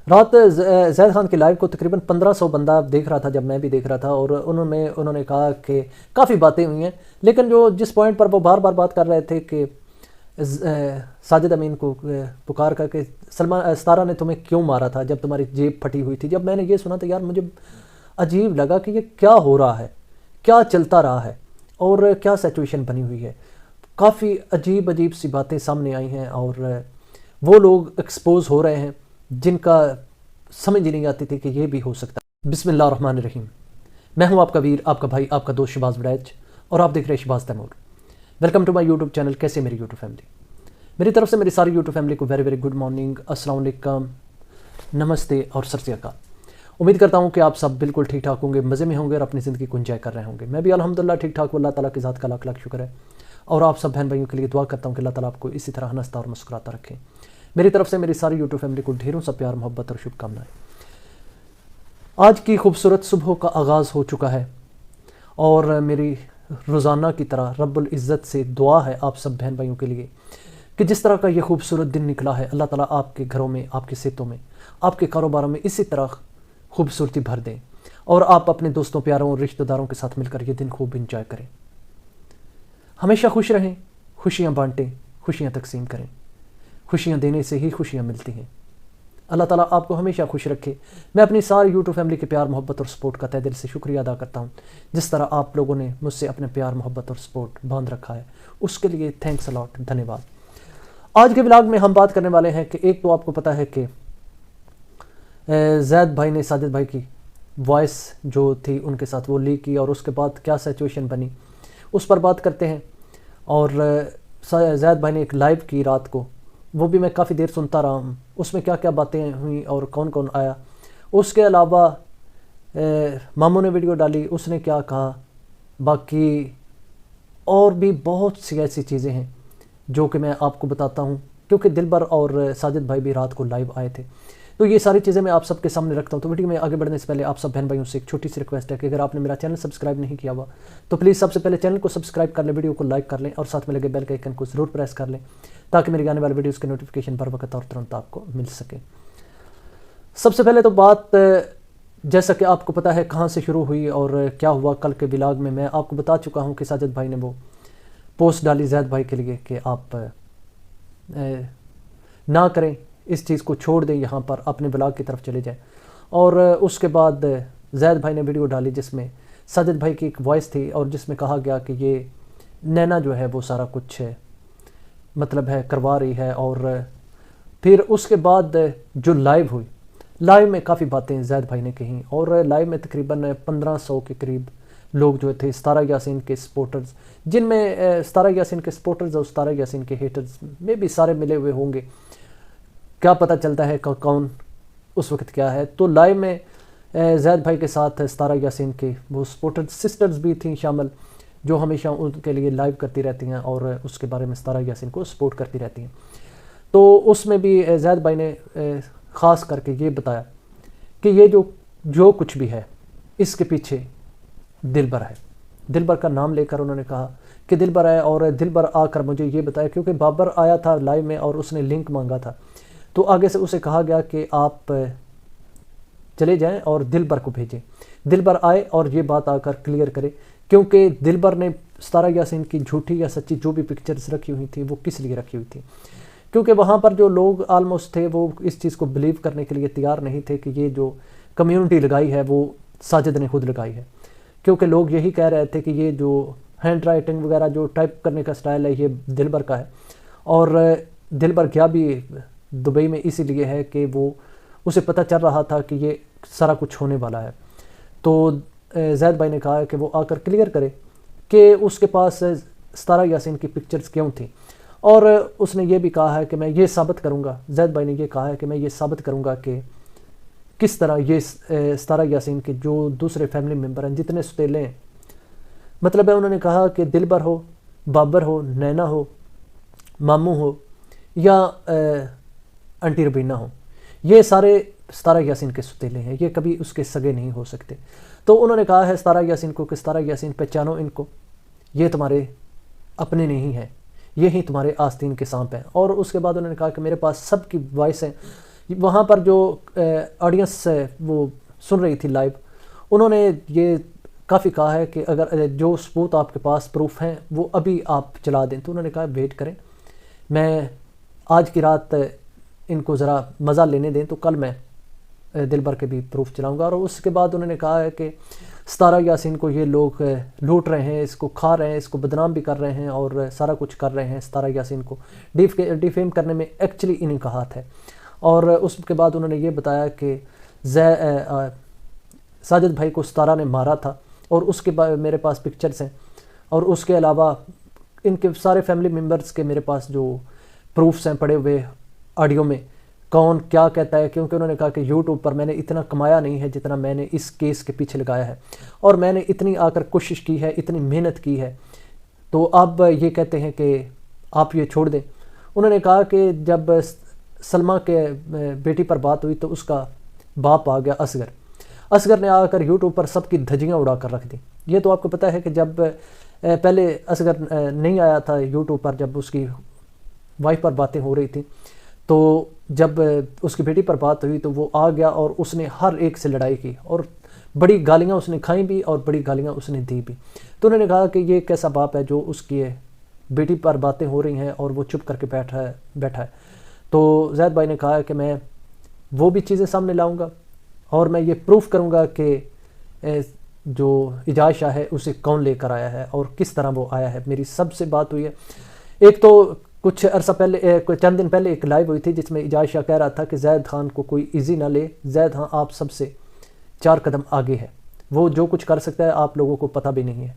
رات زید خان کے لائیو کو تقریباً 1500 بندہ دیکھ رہا تھا جب میں بھی دیکھ رہا تھا، اور انہوں نے کہا کہ کافی باتیں ہوئی ہیں، لیکن جس پوائنٹ پر وہ بار بار بات کر رہے تھے کہ ساجد امین کو پکار کر کے ستارہ نے تمہیں کیوں مارا تھا جب تمہاری جیب پھٹی ہوئی تھی، جب میں نے یہ سنا تو یار مجھے عجیب لگا کہ یہ کیا ہو رہا ہے، کیا چلتا رہا ہے اور کیا سچویشن بنی ہوئی ہے۔ کافی عجیب سی باتیں سامنے آئی ہیں اور وہ لوگ ایکسپوز ہو رہے ہیں جن کا سمجھ نہیں آتی تھی کہ یہ بھی ہو سکتا ہے۔ بسم اللہ الرحمن الرحیم، میں ہوں آپ کا ویر، آپ کا بھائی، آپ کا دوست شہباز وڑائچ، اور آپ دیکھ رہے ہیں Shahbaz Taimur. Welcome to my YouTube channel. کیسے میری یوٹیوب فیملی؟ میری طرف سے میری ساری یوٹیوب فیملی کو ویری گڈ مارننگ، السلام علیکم، نمستے اور سر سے اکال۔ امید کرتا ہوں کہ آپ سب بالکل ٹھیک ٹھاک ہوں گے، مزے میں ہوں گے اور اپنی زندگی کو انجوائے کر رہے ہوں گے۔ میں بھی الحمدللہ ٹھیک ٹھاک ہوں، اللہ تعالیٰ کی ذات کا لاکھ شکر ہے، اور آپ سب بہن بھائیوں کے لیے دعا کرتا ہوں کہ اللہ تعالیٰ آپ کو اسی طرح ہنستا اور مسکراتا رکھے۔ میری طرف سے میری ساری یوٹیوب فیملی کو ڈھیروں سا پیار، محبت اور شبھ کامنائیں۔ آج کی خوبصورت صبح کا آغاز ہو چکا ہے، اور میری روزانہ کی طرح رب العزت سے دعا ہے آپ سب بہن بھائیوں کے لیے کہ جس طرح کا یہ خوبصورت دن نکلا ہے، اللہ تعالیٰ آپ کے گھروں میں، آپ کے صحتوں میں، آپ کے کاروباروں میں اسی طرح خوبصورتی بھر دیں، اور آپ اپنے دوستوں، پیاروں اور رشتہ داروں کے ساتھ مل کر یہ دن خوب انجوائے کریں۔ ہمیشہ خوش رہیں، خوشیاں بانٹیں، خوشیاں تقسیم کریں۔ خوشیاں دینے سے ہی خوشیاں ملتی ہیں۔ اللہ تعالیٰ آپ کو ہمیشہ خوش رکھے۔ میں اپنی ساری یوٹیوب فیملی کے پیار، محبت اور سپورٹ کا تہ دل سے شکریہ ادا کرتا ہوں، جس طرح آپ لوگوں نے مجھ سے اپنے پیار، محبت اور سپورٹ باندھ رکھا ہے، اس کے لیے تھینکس الاٹ، دھنیہ واد۔ آج کے ولاگ میں ہم بات کرنے والے ہیں کہ ایک تو آپ کو پتہ ہے کہ زید بھائی نے ساجد بھائی کی وائس جو تھی ان کے ساتھ وہ لیک کی، اور اس کے بعد کیا سچویشن بنی اس پر بات کرتے ہیں۔ اور زید بھائی نے ایک لائیو کی رات کو، وہ بھی میں کافی دیر سنتا رہا ہوں، اس میں کیا کیا باتیں ہوئیں اور کون کون آیا۔ اس کے علاوہ ماموں نے ویڈیو ڈالی، اس نے کیا کہا، باقی اور بھی بہت سی ایسی چیزیں ہیں جو کہ میں آپ کو بتاتا ہوں، کیونکہ دلبر اور ساجد بھائی بھی رات کو لائیو آئے تھے، تو یہ ساری چیزیں میں آپ سب کے سامنے رکھتا ہوں۔ تو ویڈیو میں آگے بڑھنے سے پہلے آپ سب بہن بھائیوں سے ایک چھوٹی سی ریکویسٹ ہے کہ اگر آپ نے میرا چینل سبسکرائب نہیں کیا ہوا تو پلیز سب سے پہلے چینل کو سبسکرائب کر لیں، ویڈیو کو لائک کر لیں، اور ساتھ میں لگے بیل کے آئیکن کو ضرور پریس کر لیں تاکہ میری آنے والے ویڈیوز کے نوٹیفیکیشن بر وقت اور ترنت آپ کو مل سکے۔ سب سے پہلے تو بات جیسا کہ آپ کو پتہ ہے کہاں سے شروع ہوئی اور کیا ہوا۔ کل کے ولاگ میں میں آپ کو بتا چکا ہوں کہ ساجد بھائی نے وہ پوسٹ ڈالی زید بھائی کے لیے کہ آپ نہ کریں، اس چیز کو چھوڑ دیں، یہاں پر اپنے ولاگ کی طرف چلے جائیں۔ اور اس کے بعد زید بھائی نے ویڈیو ڈالی جس میں ساجد بھائی کی ایک وائس تھی، اور جس میں کہا گیا کہ یہ نینا جو ہے وہ سارا کچھ مطلب ہے کروا رہی ہے۔ اور پھر اس کے بعد جو لائیو ہوئی، لائیو میں کافی باتیں زید بھائی نے کہیں، اور لائیو میں تقریباً 1500 کے قریب لوگ جو تھے ستارہ یاسین کے سپورٹرز، جن میں ستارہ یاسین کے سپورٹرز اور ستارہ یاسین کے ہیٹرز میں بھی سارے ملے ہوئے ہوں گے، کیا پتہ چلتا ہے کون اس وقت کیا ہے۔ تو لائیو میں زید بھائی کے ساتھ ستارہ یاسین کے وہ سپورٹر سسٹرز بھی تھیں شامل، جو ہمیشہ ان کے لیے لائیو کرتی رہتی ہیں اور اس کے بارے میں ستارہ یاسین کو سپورٹ کرتی رہتی ہیں۔ تو اس میں بھی زید بھائی نے خاص کر کے یہ بتایا کہ یہ جو کچھ بھی ہے اس کے پیچھے دلبر ہے۔ دلبر کا نام لے کر انہوں نے کہا کہ دلبر ہے، اور دلبر آ کر مجھے یہ بتایا، کیونکہ بابر آیا تھا لائیو میں اور اس نے لنک مانگا تھا، تو آگے سے اسے کہا گیا کہ آپ چلے جائیں اور دلبر کو بھیجیں۔ دلبر آئے اور یہ بات آ کر کلیئر کرے، کیونکہ دلبر نے ستارہ یاسین کی جھوٹی یا سچی جو بھی پکچرز رکھی ہوئی تھیں وہ کس لیے رکھی ہوئی تھیں، کیونکہ وہاں پر جو لوگ آلموسٹ تھے وہ اس چیز کو بلیو کرنے کے لیے تیار نہیں تھے کہ یہ جو کمیونٹی لگائی ہے وہ ساجد نے خود لگائی ہے، کیونکہ لوگ یہی کہہ رہے تھے کہ یہ جو ہینڈ رائٹنگ وغیرہ جو ٹائپ کرنے کا سٹائل ہے یہ دلبر کا ہے، اور دلبر کیا بھی دبئی میں اسی لیے ہے کہ وہ اسے پتہ چل رہا تھا کہ یہ سارا کچھ ہونے والا ہے۔ تو زید بھائی نے کہا کہ وہ آ کر کلیئر کرے کہ اس کے پاس ستارہ یاسین کی پکچرز کیوں تھیں، اور اس نے یہ بھی کہا ہے کہ میں یہ ثابت کروں گا، زید بھائی نے یہ کہا ہے کہ میں یہ ثابت کروں گا کہ کس طرح یہ ستارہ یاسین کے جو دوسرے فیملی ممبر ہیں جتنے ستیلے ہیں، مطلب ہے انہوں نے کہا کہ دلبر ہو، بابر ہو، نینا ہو، ماموں ہو یا انٹی ربینہ ہو، یہ سارے ستارہ یاسین کے ستیلے ہیں، یہ کبھی اس کے سگے نہیں ہو سکتے۔ تو انہوں نے کہا ہے ستارہ یاسین کو کہ ستارہ یاسین پہچانو ان کو، یہ تمہارے اپنے نہیں ہیں، یہی تمہارے آستین کے سانپ ہیں۔ اور اس کے بعد انہوں نے کہا کہ میرے پاس سب کی وائس ہیں، وہاں پر جو آڈینس وہ سن رہی تھی لائیو، انہوں نے یہ کافی کہا ہے کہ اگر جو ثبوت آپ کے پاس پروف ہیں وہ ابھی آپ چلا دیں، تو انہوں نے کہا ویٹ کریں، میں آج کی رات ان کو ذرا مزہ لینے دیں، تو کل میں دل بھر کے بھی پروف چلاؤں گا۔ اور اس کے بعد انہوں نے کہا ہے کہ ستارہ یاسین کو یہ لوگ لوٹ رہے ہیں، اس کو کھا رہے ہیں، اس کو بدنام بھی کر رہے ہیں اور سارا کچھ کر رہے ہیں، ستارہ یاسین کو ڈیفیم کرنے میں ایکچولی انہیں کا ہاتھ ہے۔ اور اس کے بعد انہوں نے یہ بتایا کہ ساجد بھائی کو ستارہ نے مارا تھا، اور اس کے بعد میرے پاس پکچرز ہیں، اور اس کے علاوہ ان کے سارے فیملی ممبرز کے میرے پاس جو پروفس ہیں پڑے ہوئے آڈیو میں، کون کیا کہتا ہے، کیونکہ انہوں نے کہا کہ یوٹیوب پر میں نے اتنا کمایا نہیں ہے جتنا میں نے اس کیس کے پیچھے لگایا ہے، اور میں نے اتنی آ کر کوشش کی ہے، اتنی محنت کی ہے، تو اب یہ کہتے ہیں کہ آپ یہ چھوڑ دیں۔ انہوں نے کہا کہ جب سلمہ کے بیٹی پر بات ہوئی تو اس کا باپ آ گیا اصغر نے آ کر یوٹیوب پر سب کی دھجیاں اڑا کر رکھ دیں۔ یہ تو آپ کو پتہ ہے کہ جب پہلے اصغر نہیں آیا تھا یوٹیوب پر، جب اس کی وائف پر باتیں ہو رہی تھیں، تو جب اس کی بیٹی پر بات ہوئی تو وہ آ گیا اور اس نے ہر ایک سے لڑائی کی، اور بڑی گالیاں اس نے کھائیں بھی اور بڑی گالیاں اس نے دی بھی۔ تو انہوں نے کہا کہ یہ کیسا باپ ہے جو اس کی بیٹی پر باتیں ہو رہی ہیں اور وہ چپ کر کے بیٹھا ہے۔ تو زید بھائی نے کہا کہ میں وہ بھی چیزیں سامنے لاؤں گا، اور میں یہ پروف کروں گا کہ جو اعجاز شاہ ہے اسے کون لے کر آیا ہے اور کس طرح وہ آیا ہے۔ میری سب سے بات ہوئی ہے، ایک تو کچھ عرصہ پہلے چند دن پہلے ایک لائیو ہوئی تھی جس میں اعجاز شاہ کہہ رہا تھا کہ زید خان کو کوئی ایزی نہ لے، زید خان آپ سب سے 4 قدم آگے ہے، وہ جو کچھ کر سکتا ہے آپ لوگوں کو پتہ بھی نہیں ہے۔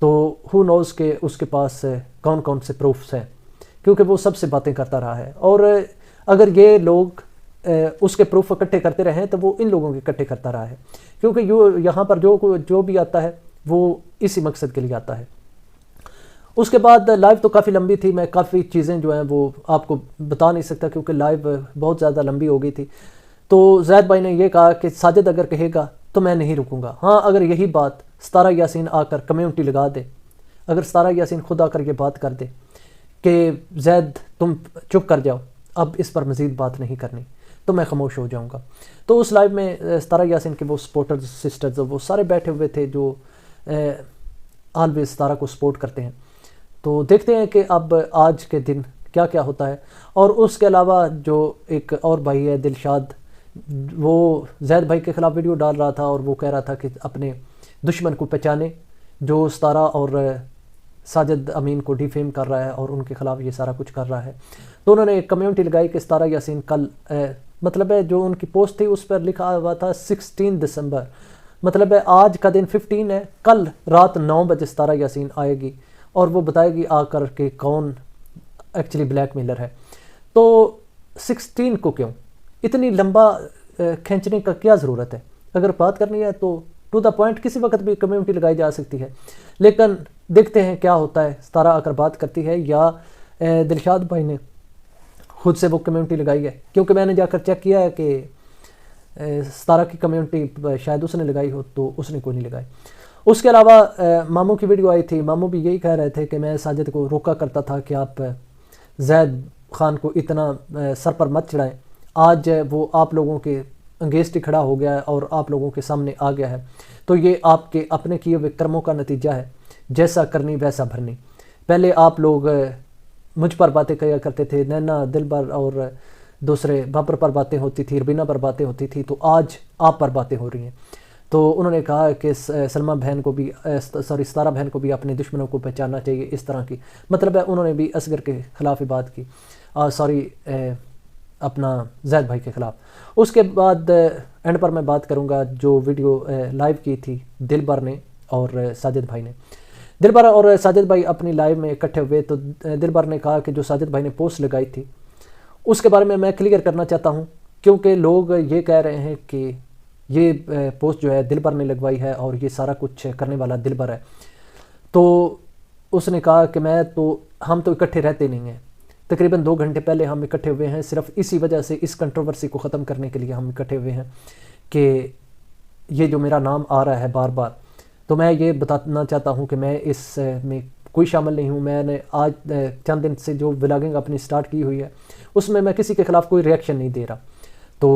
تو ہو نوز کہ اس کے پاس کون کون سے پروفس ہیں، کیونکہ وہ سب سے باتیں کرتا رہا ہے، اور اگر یہ لوگ اس کے پروف اکٹھے کرتے رہیں تو وہ ان لوگوں کے اکٹھے کرتا رہا ہے، کیونکہ یہاں پر جو بھی آتا ہے وہ اسی مقصد کے لیے آتا ہے۔ اس کے بعد لائیو تو کافی لمبی تھی، میں کافی چیزیں جو ہیں وہ آپ کو بتا نہیں سکتا کیونکہ لائیو بہت زیادہ لمبی ہو گئی تھی۔ تو زید بھائی نے یہ کہا کہ ساجد اگر کہے گا تو میں نہیں رکوں گا، ہاں اگر یہی بات ستارہ یاسین آ کر کمیونٹی لگا دے، اگر ستارہ یاسین خود آ کر یہ بات کر دے کہ زید تم چپ کر جاؤ، اب اس پر مزید بات نہیں کرنی، تو میں خاموش ہو جاؤں گا۔ تو اس لائیو میں ستارہ یاسین کے وہ سپورٹرز سسٹرز وہ سارے بیٹھے ہوئے تھے جو آلویز ستارہ کو سپورٹ کرتے ہیں۔ تو دیکھتے ہیں کہ اب آج کے دن کیا کیا ہوتا ہے۔ اور اس کے علاوہ جو ایک اور بھائی ہے دلشاد، وہ زید بھائی کے خلاف ویڈیو ڈال رہا تھا اور وہ کہہ رہا تھا کہ اپنے دشمن کو پہچانے جو ستارہ اور ساجد امین کو ڈیفیم کر رہا ہے اور ان کے خلاف یہ سارا کچھ کر رہا ہے۔ تو انہوں نے ایک کمیونٹی لگائی کہ ستارہ یاسین کل مطلب ہے جو ان کی پوسٹ تھی اس پر لکھا ہوا تھا 16 دسمبر، مطلب ہے آج کا دن 15 ہے، کل رات 9 بجے ستارہ یاسین آئے گی اور وہ بتائے گی آ کر کہ کون ایکچولی بلیک میلر ہے۔ تو 16 کو کیوں اتنی لمبا کھینچنے کا کیا ضرورت ہے؟ اگر بات کرنی ہے تو ٹو دا پوائنٹ کسی وقت بھی کمیونٹی لگائی جا سکتی ہے، لیکن دیکھتے ہیں کیا ہوتا ہے، ستارہ آ کر بات کرتی ہے یا دلشاد بھائی نے خود سے وہ کمیونٹی لگائی ہے، کیونکہ میں نے جا کر چیک کیا ہے کہ ستارہ کی کمیونٹی شاید اس نے لگائی ہو، تو اس نے کوئی نہیں لگائی۔ اس کے علاوہ ماموں کی ویڈیو آئی تھی، ماموں بھی یہی کہہ رہے تھے کہ میں ساجد کو روکا کرتا تھا کہ آپ زید خان کو اتنا سر پر مت چڑھائیں، آج وہ آپ لوگوں کے انگیسٹ کھڑا ہو گیا ہے اور آپ لوگوں کے سامنے آ گیا ہے، تو یہ آپ کے اپنے کیے ہوئے کرموں کا نتیجہ ہے، جیسا کرنی ویسا بھرنی۔ پہلے آپ لوگ مجھ پر باتیں کیا کرتے تھے، نینا، دلبر اور دوسرے بابر پر باتیں ہوتی تھی، ربینہ پر باتیں ہوتی تھی، تو آج آپ پر باتیں ہو رہی ہیں۔ تو انہوں نے کہا کہ سلمہ بہن کو بھی ستارہ بہن کو بھی اپنے دشمنوں کو پہچاننا چاہیے، اس طرح کی مطلب ہے انہوں نے بھی اصغر کے خلاف ہی بات کی، اپنا زید بھائی کے خلاف۔ اس کے بعد اینڈ پر میں بات کروں گا جو ویڈیو لائیو کی تھی دلبر نے اور ساجد بھائی نے۔ دلبر اور ساجد بھائی اپنی لائیو میں اکٹھے ہوئے تو دلبر نے کہا کہ جو ساجد بھائی نے پوسٹ لگائی تھی اس کے بارے میں کلیئر کرنا چاہتا ہوں، کیونکہ لوگ یہ کہہ رہے ہیں کہ یہ پوسٹ جو ہے دلبر نے لگوائی ہے اور یہ سارا کچھ کرنے والا دلبر ہے۔ تو اس نے کہا کہ ہم تو اکٹھے رہتے نہیں ہیں، تقریباً 2 گھنٹے پہلے ہم اکٹھے ہوئے ہیں، صرف اسی وجہ سے اس کنٹروورسی کو ختم کرنے کے لیے ہم اکٹھے ہوئے ہیں کہ یہ جو میرا نام آ رہا ہے بار بار، تو میں یہ بتانا چاہتا ہوں کہ میں اس میں کوئی شامل نہیں ہوں۔ میں نے آج چند دن سے جو ولاگنگ اپنی سٹارٹ کی ہوئی ہے اس میں کسی کے خلاف کوئی ریئیکشن نہیں دے رہا۔ تو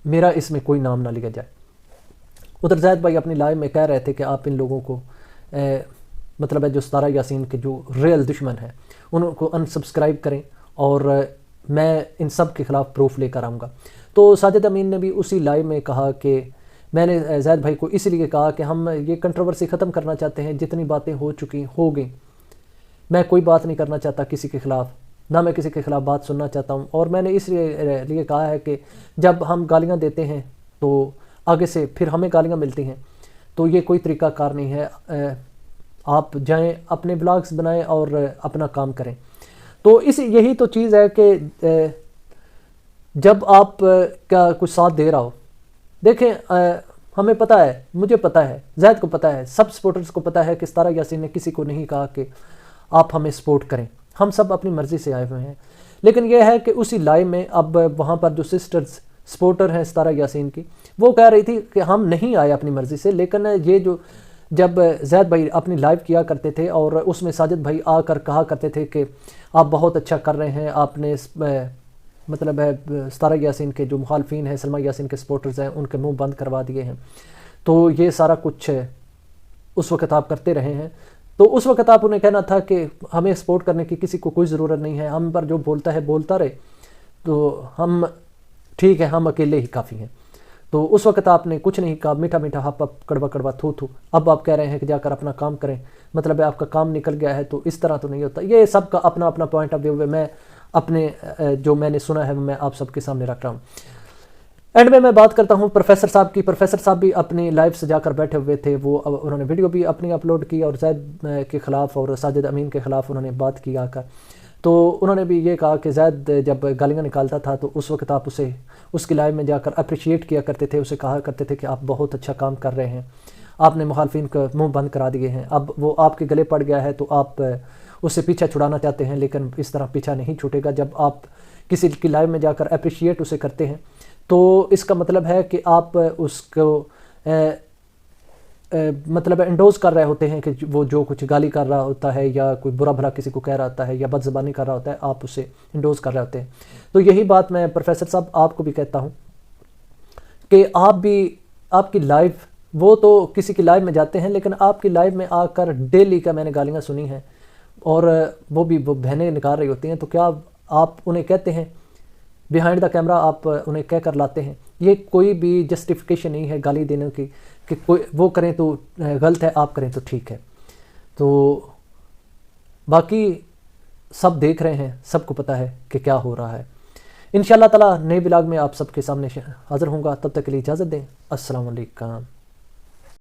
میرا اس میں کوئی نام نہ لیا جائے۔ ادھر زید بھائی اپنی لائیو میں کہہ رہے تھے کہ آپ ان لوگوں کو مطلب ہے جو ستارہ یاسین کے جو ریئل دشمن ہیں ان کو ان سبسکرائب کریں، اور میں ان سب کے خلاف پروف لے کر آؤں گا۔ تو ساجد امین نے بھی اسی لائیو میں کہا کہ میں نے زید بھائی کو اس لیے کہا کہ ہم یہ کنٹروورسی ختم کرنا چاہتے ہیں، جتنی باتیں ہو چکی ہو گئیں، میں کوئی بات نہیں کرنا چاہتا کسی کے خلاف، نہ میں کسی کے خلاف بات سننا چاہتا ہوں، اور میں نے اس لیے کہا ہے کہ جب ہم گالیاں دیتے ہیں تو آگے سے پھر ہمیں گالیاں ملتی ہیں، تو یہ کوئی طریقہ کار نہیں ہے۔ آپ جائیں اپنے بلاگز بنائیں اور اپنا کام کریں۔ تو یہی تو چیز ہے کہ جب آپ کا کچھ ساتھ دے رہا ہو، دیکھیں ہمیں پتہ ہے، مجھے پتہ ہے، زید کو پتہ ہے، سب سپورٹرز کو پتہ ہے کہ ستارہ یاسین نے کسی کو نہیں کہا کہ آپ ہمیں سپورٹ کریں، ہم سب اپنی مرضی سے آئے ہوئے ہیں۔ لیکن یہ ہے کہ اسی لائیو میں اب وہاں پر جو سسٹرز سپورٹر ہیں ستارہ یاسین کی، وہ کہہ رہی تھی کہ ہم نہیں آئے اپنی مرضی سے، لیکن یہ جو جب زید بھائی اپنی لائیو کیا کرتے تھے اور اس میں ساجد بھائی آ کر کہا کرتے تھے کہ آپ بہت اچھا کر رہے ہیں، آپ نے مطلب ہے ستارہ یاسین کے جو مخالفین ہیں، سلمیٰ یاسین کے سپورٹرز ہیں، ان کے منہ بند کروا دیے ہیں، تو یہ سارا کچھ اس وقت آپ کرتے رہے ہیں، تو اس وقت آپ انہیں کہنا تھا کہ ہمیں سپورٹ کرنے کی کسی کو کوئی ضرورت نہیں ہے، ہم پر جو بولتا ہے بولتا رہے، تو ہم ٹھیک ہے، ہم اکیلے ہی کافی ہیں۔ تو اس وقت آپ نے کچھ نہیں کہا، میٹھا میٹھا ہپ ہپ کڑوا کڑوا تھو تھو، اب آپ کہہ رہے ہیں کہ جا کر اپنا کام کریں، مطلب ہے آپ کا کام نکل گیا ہے، تو اس طرح تو نہیں ہوتا۔ یہ سب کا اپنا اپنا پوائنٹ آف ویو ہے، میں اپنے جو میں نے سنا ہے میں آپ سب کے سامنے رکھ رہا ہوں۔ اینڈ میں بات کرتا ہوں پروفیسر صاحب کی۔ پروفیسر صاحب بھی اپنی لائیو سے جا کر بیٹھے ہوئے تھے، وہ انہوں نے ویڈیو بھی اپنی اپلوڈ کی اور زید کے خلاف اور ساجد امین کے خلاف انہوں نے بات کی آ کر، تو انہوں نے بھی یہ کہا کہ زید جب گالیاں نکالتا تھا تو اس وقت آپ اسے اس کی لائیو میں جا کر اپریشیٹ کیا کرتے تھے، اسے کہا کرتے تھے کہ آپ بہت اچھا کام کر رہے ہیں، آپ نے مخالفین کا منہ بند کرا دیے ہیں، اب وہ آپ کے گلے پڑ گیا ہے تو آپ اس سے پیچھا چھڑانا چاہتے ہیں، لیکن اس طرح پیچھا نہیں چھوٹے گا۔ جب آپ کسی کی لائیو میں جا کر اپریشیٹ اسے کرتے ہیں تو اس کا مطلب ہے کہ آپ اس کو مطلب انڈوز کر رہے ہوتے ہیں کہ وہ جو کچھ گالی کر رہا ہوتا ہے یا کوئی برا بھلا کسی کو کہہ رہا ہوتا ہے یا بد زبانی کر رہا ہوتا ہے، آپ اسے انڈوز کر رہے ہوتے ہیں۔ تو یہی بات میں پروفیسر صاحب آپ کو بھی کہتا ہوں کہ آپ بھی آپ کی لائیو، وہ تو کسی کی لائیو میں جاتے ہیں، لیکن آپ کی لائیو میں آ کر ڈیلی کا میں نے گالیاں سنی ہیں، اور وہ بھی وہ بہنیں نکال رہی ہوتی ہیں، تو کیا آپ انہیں کہتے ہیں بیہائنڈ دا کیمرہ، آپ انہیں کہہ کر لاتے ہیں؟ یہ کوئی بھی جسٹیفیکیشن نہیں ہے گالی دینے کی کہ کوئی وہ کریں تو غلط ہے، آپ کریں تو ٹھیک ہے۔ تو باقی سب دیکھ رہے ہیں، سب کو پتہ ہے کہ کیا ہو رہا ہے۔ انشاءاللہ تعالی نئے بلاگ میں آپ سب کے سامنے حاضر ہوں گا، تب تک کے لیے اجازت دیں۔ السلام علیکم۔